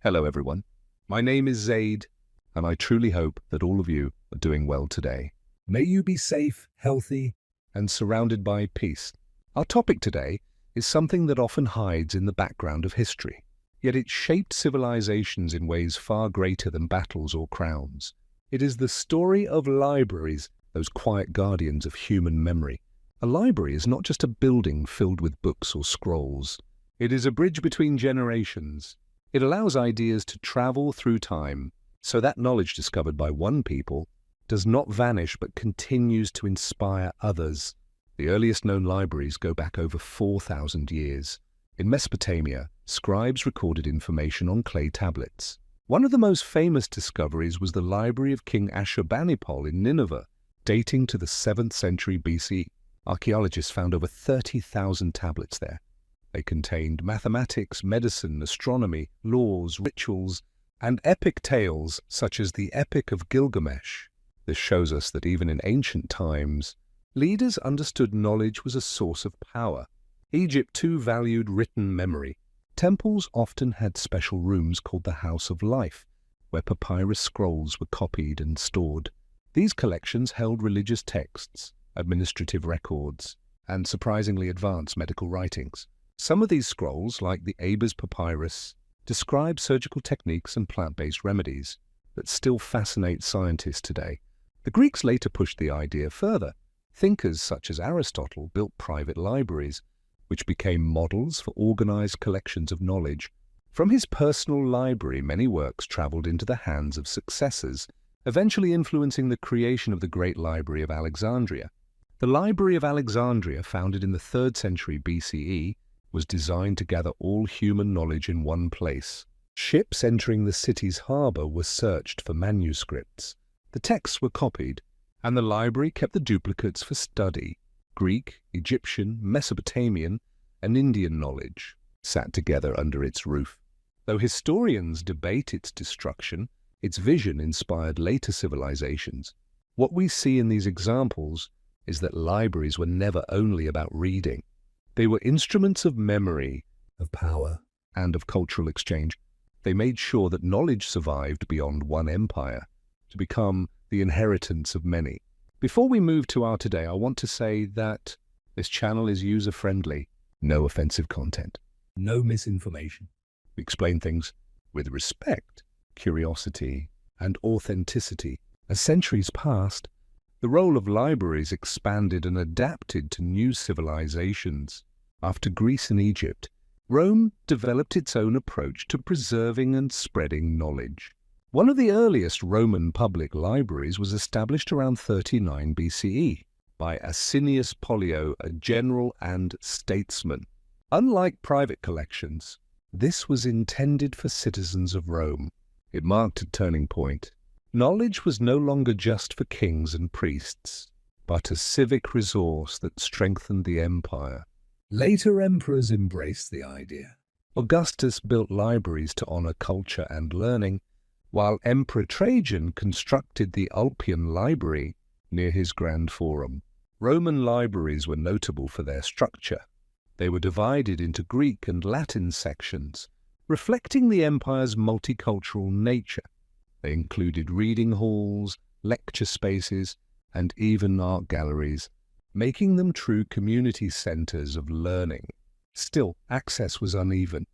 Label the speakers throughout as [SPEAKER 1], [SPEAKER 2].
[SPEAKER 1] Hello everyone, my name is Zaid, and I truly hope that all of you are doing well today. May you be safe, healthy, and surrounded by peace. Our topic today is something that often hides in the background of history, yet it shaped civilizations in ways far greater than battles or crowns. It is the story of libraries, those quiet guardians of human memory. A library is not just a building filled with books or scrolls. It is a bridge between generations. It allows ideas to travel through time, so that knowledge discovered by one people does not vanish but continues to inspire others. The earliest known libraries go back over 4,000 years. In Mesopotamia, scribes recorded information on clay tablets. One of the most famous discoveries was the library of King Ashurbanipal in Nineveh, dating to the 7th century BC. Archaeologists found over 30,000 tablets there. They contained mathematics, medicine, astronomy, laws, rituals, and epic tales such as the Epic of Gilgamesh. This shows us that even in ancient times, leaders understood knowledge was a source of power. Egypt too valued written memory. Temples often had special rooms called the House of Life, where papyrus scrolls were copied and stored. These collections held religious texts, administrative records, and surprisingly advanced medical writings. Some of these scrolls, like the Abers Papyrus, describe surgical techniques and plant-based remedies that still fascinate scientists today. The Greeks later pushed the idea further. Thinkers such as Aristotle built private libraries, which became models for organized collections of knowledge. From his personal library, many works traveled into the hands of successors, eventually influencing the creation of the Great Library of Alexandria. The Library of Alexandria, founded in the 3rd century BCE, was designed to gather all human knowledge in one place. Ships entering the city's harbor were searched for manuscripts. The texts were copied, and the library kept the duplicates for study. Greek, Egyptian, Mesopotamian, and Indian knowledge sat together under its roof. Though historians debate its destruction, its vision inspired later civilizations. What we see in these examples is that libraries were never only about reading. They were instruments of memory, of power, and of cultural exchange. They made sure that knowledge survived beyond one empire to become the inheritance of many. Before we move to our today, I want to say that this channel is user-friendly. No offensive content. No misinformation. We explain things with respect, curiosity, and authenticity. As centuries passed, the role of libraries expanded and adapted to new civilizations. After Greece and Egypt, Rome developed its own approach to preserving and spreading knowledge. One of the earliest Roman public libraries was established around 39 BCE by Asinius Pollio, a general and statesman. Unlike private collections, this was intended for citizens of Rome. It marked a turning point. Knowledge was no longer just for kings and priests, but a civic resource that strengthened the empire. Later emperors embraced the idea. Augustus built libraries to honor culture and learning, while Emperor Trajan constructed the Ulpian Library near his Grand Forum. Roman libraries were notable for their structure. They were divided into Greek and Latin sections, reflecting the empire's multicultural nature. They included reading halls, lecture spaces, and even art galleries, making them true community centers of learning. Still, access was uneven.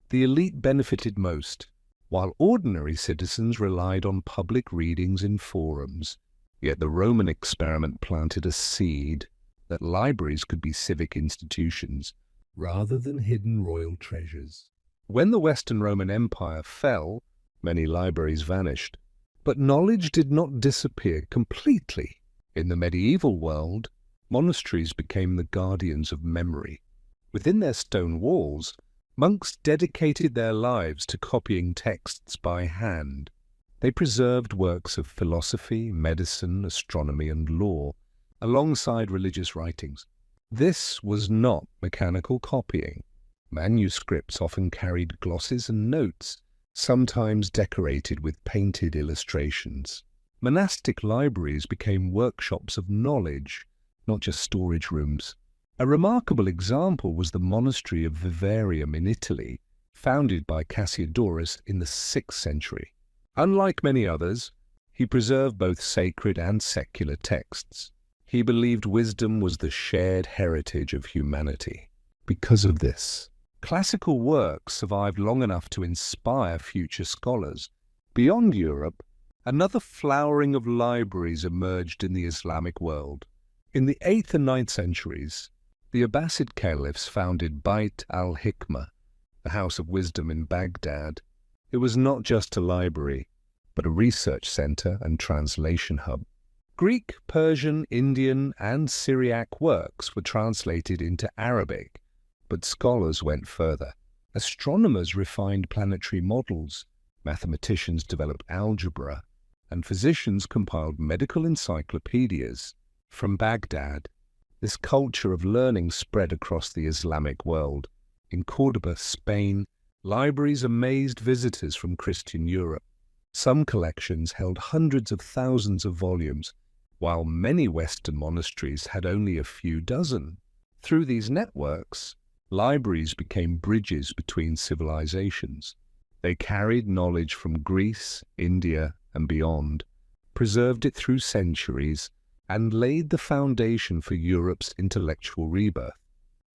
[SPEAKER 1] The elite benefited most, while ordinary citizens relied on public readings in forums. Yet the Roman experiment planted a seed that libraries could be civic institutions rather than hidden royal treasures. When the Western Roman Empire fell, many libraries vanished. But knowledge did not disappear completely. In the medieval world, monasteries became the guardians of memory. Within their stone walls, monks dedicated their lives to copying texts by hand. They preserved works of philosophy, medicine, astronomy, and law, alongside religious writings. This was not mechanical copying. Manuscripts often carried glosses and notes, sometimes decorated with painted illustrations. Monastic libraries became workshops of knowledge, not just storage rooms. A remarkable example was the monastery of Vivarium in Italy, founded by Cassiodorus in the 6th century. Unlike many others, he preserved both sacred and secular texts. He believed wisdom was the shared heritage of humanity. Because of this, classical works survived long enough to inspire future scholars. Beyond Europe, another flowering of libraries emerged in the Islamic world. In the 8th and 9th centuries, the Abbasid caliphs founded Bait al-Hikmah, the House of Wisdom in Baghdad. It was not just a library, but a research center and translation hub. Greek, Persian, Indian, and Syriac works were translated into Arabic, but scholars went further. Astronomers refined planetary models, mathematicians developed algebra, and physicians compiled medical encyclopedias. From Baghdad, this culture of learning spread across the Islamic world. In Córdoba, Spain, libraries amazed visitors from Christian Europe. Some collections held hundreds of thousands of volumes, while many Western monasteries had only a few dozen. Through these networks, libraries became bridges between civilizations. They carried knowledge from Greece, India, and beyond, preserved it through centuries, and laid the foundation for Europe's intellectual rebirth.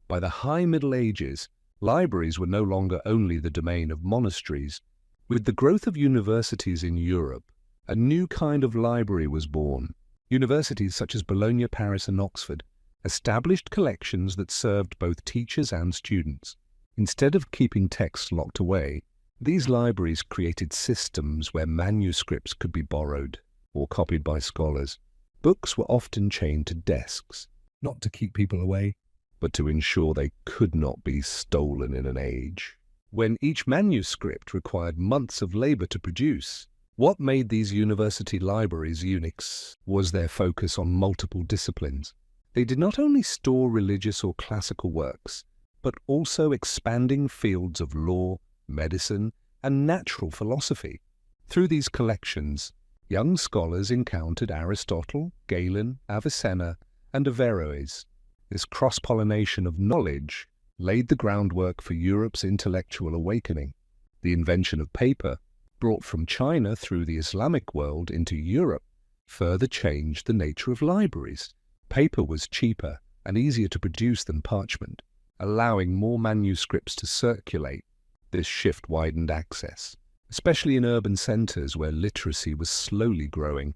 [SPEAKER 1] By the High Middle Ages, libraries were no longer only the domain of monasteries. With the growth of universities in Europe, a new kind of library was born. Universities such as Bologna, Paris, and Oxford established collections that served both teachers and students. Instead of keeping texts locked away, these libraries created systems where manuscripts could be borrowed or copied by scholars. Books were often chained to desks, not to keep people away, but to ensure they could not be stolen in an age when each manuscript required months of labor to produce. What made these university libraries unique was their focus on multiple disciplines. They did not only store religious or classical works, but also expanding fields of law, medicine, and natural philosophy. Through these collections, young scholars encountered Aristotle, Galen, Avicenna, and Averroes. This cross-pollination of knowledge laid the groundwork for Europe's intellectual awakening. The invention of paper, brought from China through the Islamic world into Europe, further changed the nature of libraries. Paper was cheaper and easier to produce than parchment, allowing more manuscripts to circulate. This shift widened access, especially in urban centers where literacy was slowly growing.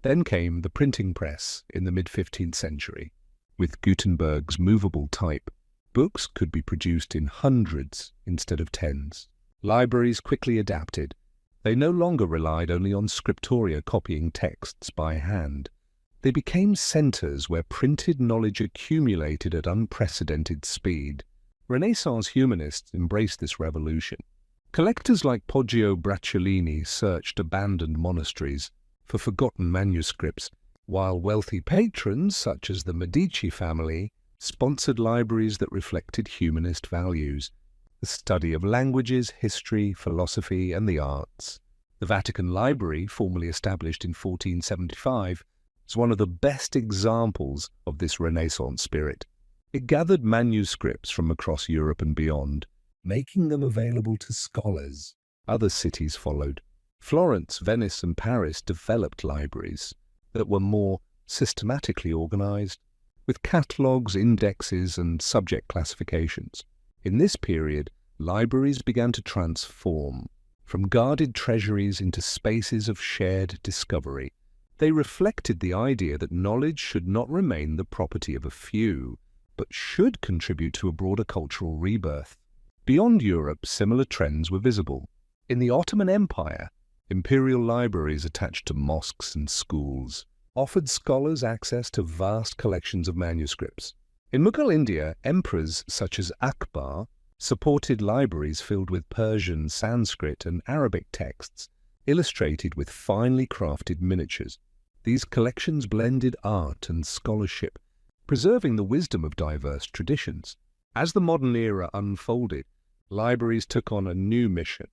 [SPEAKER 1] Then came the printing press in the mid-15th century. With Gutenberg's movable type, books could be produced in hundreds instead of tens. Libraries quickly adapted. They no longer relied only on scriptoria copying texts by hand. They became centers where printed knowledge accumulated at unprecedented speed. Renaissance humanists embraced this revolution. Collectors like Poggio Bracciolini searched abandoned monasteries for forgotten manuscripts, while wealthy patrons, such as the Medici family, sponsored libraries that reflected humanist values, the study of languages, history, philosophy, and the arts. The Vatican Library, formally established in 1475, is one of the best examples of this Renaissance spirit. It gathered manuscripts from across Europe and beyond, making them available to scholars. Other cities followed. Florence, Venice, and Paris developed libraries that were more systematically organized, with catalogues, indexes, and subject classifications. In this period, libraries began to transform from guarded treasuries into spaces of shared discovery. They reflected the idea that knowledge should not remain the property of a few, but should contribute to a broader cultural rebirth. Beyond Europe, similar trends were visible. In the Ottoman Empire, imperial libraries attached to mosques and schools offered scholars access to vast collections of manuscripts. In Mughal India, emperors such as Akbar supported libraries filled with Persian, Sanskrit, and Arabic texts, illustrated with finely crafted miniatures. These collections blended art and scholarship, preserving the wisdom of diverse traditions. As the modern era unfolded, libraries took on a new mission: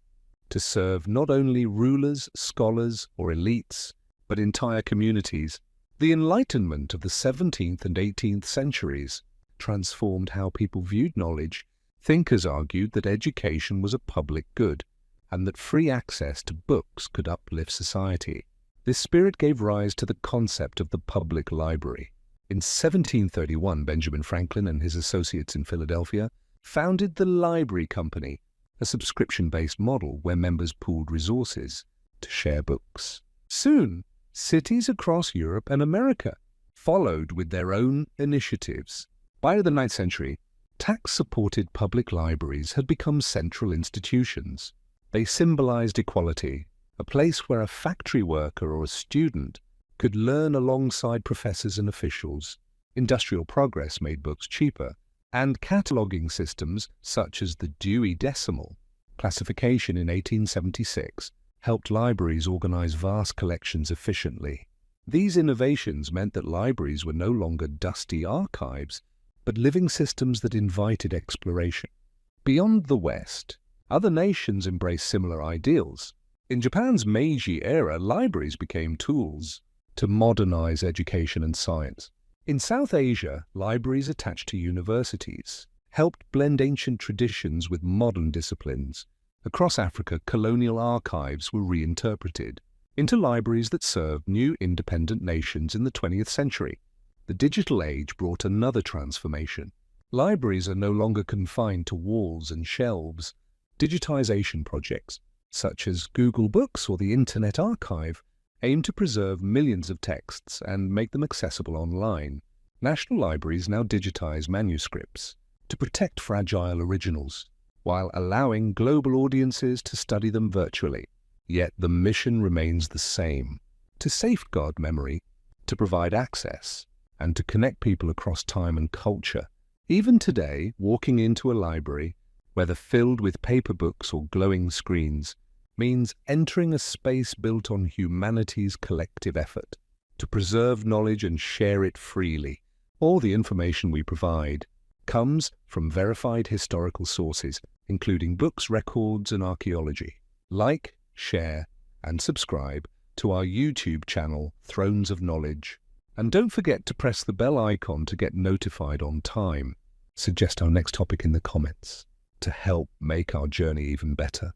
[SPEAKER 1] to serve not only rulers, scholars, or elites, but entire communities. The Enlightenment of the 17th and 18th centuries transformed how people viewed knowledge Thinkers argued that education was a public good and that free access to books could uplift society. This spirit gave rise to the concept of the public library. In 1731, Benjamin Franklin and his associates in Philadelphia founded the Library Company, a subscription-based model where members pooled resources to share books. Soon, cities across Europe and America followed with their own initiatives. By the 9th century, tax-supported public libraries had become central institutions. They symbolized equality, a place where a factory worker or a student could learn alongside professors and officials. Industrial progress made books cheaper, and cataloging systems such as the Dewey Decimal classification in 1876 helped libraries organize vast collections efficiently. These innovations meant that libraries were no longer dusty archives, but living systems that invited exploration. Beyond the West, other nations embraced similar ideals. In Japan's Meiji era, libraries became tools to modernize education and science. In South Asia, libraries attached to universities helped blend ancient traditions with modern disciplines. Across Africa, colonial archives were reinterpreted into libraries that served new independent nations in the 20th century. The digital age brought another transformation. Libraries are no longer confined to walls and shelves. Digitization projects, such as Google Books or the Internet Archive, aim to preserve millions of texts and make them accessible online. National libraries now digitize manuscripts to protect fragile originals, while allowing global audiences to study them virtually. Yet the mission remains the same: to safeguard memory, to provide access, and to connect people across time and culture. Even today, walking into a library, whether filled with paper books or glowing screens, means entering a space built on humanity's collective effort to preserve knowledge and share it freely. All the information we provide comes from verified historical sources, including books, records, and archaeology. Like, share, and subscribe to our YouTube channel, Thrones of Knowledge. And don't forget to press the bell icon to get notified on time. Suggest our next topic in the comments to help make our journey even better.